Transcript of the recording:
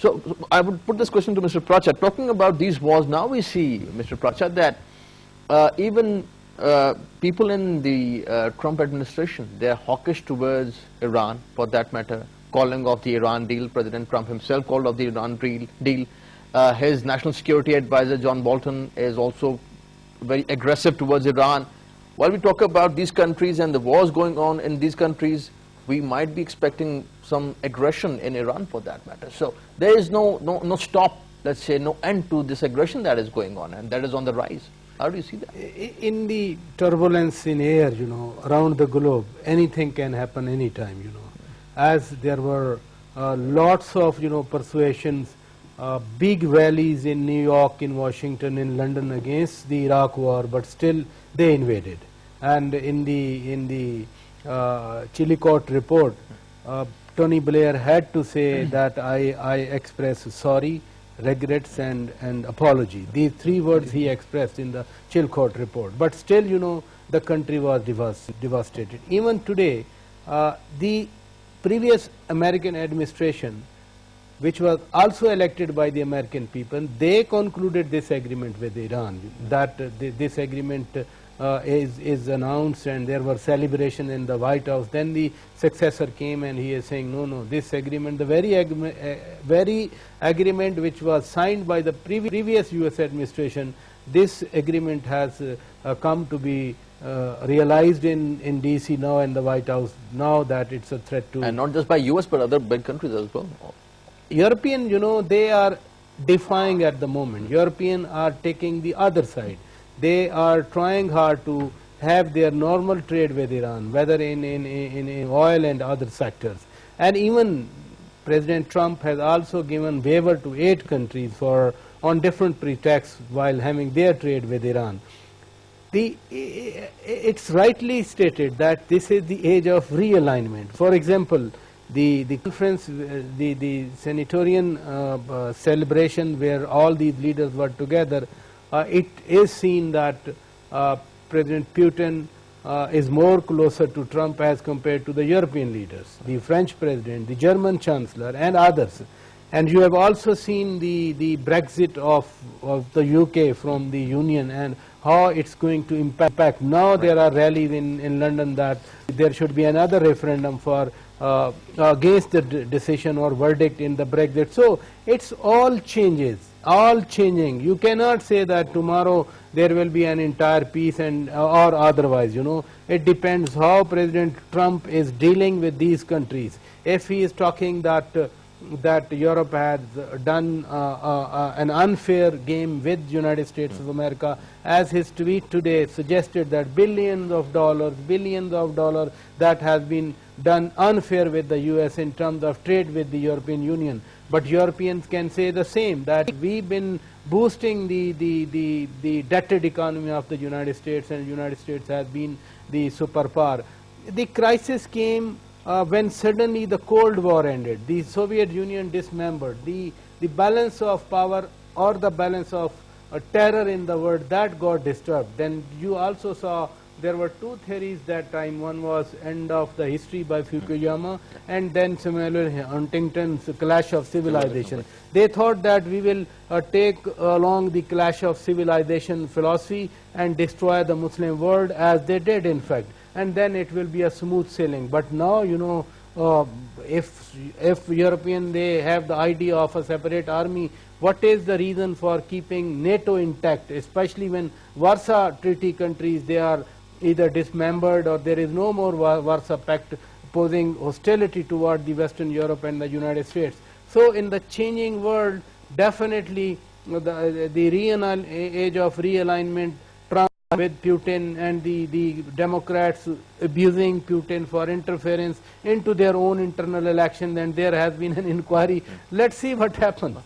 So I would put this question to Mr. Piracha. Talking about these wars, now we see, Mr. Piracha, that even people in the Trump administration, they are hawkish towards Iran, for that matter, calling off the Iran deal. President Trump himself called off the Iran deal. His national security advisor, John Bolton, is also very aggressive towards Iran. While we talk about these countries and the wars going on in these countries, we might be expecting some aggression in Iran, for that matter. So there is no stop, let's say, no end to this aggression that is going on, and that is on the rise. How do you see that? In the turbulence in air, around the globe, anything can happen anytime, As there were lots of, persuasions, big rallies in New York, in Washington, in London against the Iraq war, but still they invaded. And in the Chillicothe report, Tony Blair had to say that I express sorry, regrets and apology. These three words he expressed in the Chillicothe report. But still, the country was devastated. Even today, the previous American administration, which was also elected by the American people, they concluded this agreement with Iran, that this agreement is announced, and there were celebrations in the White House. Then the successor came and he is saying, no, this agreement, the very agreement which was signed by the previous US administration, this agreement has come to be realized in DC now, in the White House, now that it's a threat to... And not just by US, but other big countries as well. European, they are defying at the moment. European are taking the other side. They are trying hard to have their normal trade with Iran, whether in oil and other sectors. And even President Trump has also given waiver to 8 countries on different pretexts while having their trade with Iran. It's rightly stated that this is the age of realignment. For example, the conference, the senatorian celebration where all these leaders were together, it is seen that President Putin is more closer to Trump as compared to the European leaders, the French president, the German chancellor and others. And you have also seen the Brexit of the UK from the Union and how it's going to impact. Now there are rallies in London that there should be another referendum for against the decision or verdict in the Brexit. So it's all changes, all changing. You cannot say that tomorrow there will be an entire peace and or otherwise. It depends how President Trump is dealing with these countries. If he is talking that Europe has done an unfair game with the United States of America, as his tweet today suggested that billions of dollars that has been done unfair with the US in terms of trade with the European Union. But Europeans can say the same, that we've been boosting the debted economy of the United States, and the United States has been the superpower. The crisis came when suddenly the Cold War ended, the Soviet Union dismembered, the balance of power or the balance of terror in the world, that got disturbed. Then you also saw there were 2 theories that time. One was End of the History by Fukuyama, and then similarly Huntington's Clash of Civilization. They thought that we will take along the Clash of Civilization philosophy and destroy the Muslim world, as they did in fact, and then it will be a smooth sailing. But now, if European, they have the idea of a separate army, what is the reason for keeping NATO intact, especially when Warsaw Treaty countries, they are either dismembered or there is no more Warsaw Pact posing hostility toward the Western Europe and the United States. So in the changing world, definitely the age of realignment, Trump with Putin and the Democrats abusing Putin for interference into their own internal election, and there has been an inquiry. Let's see what happens.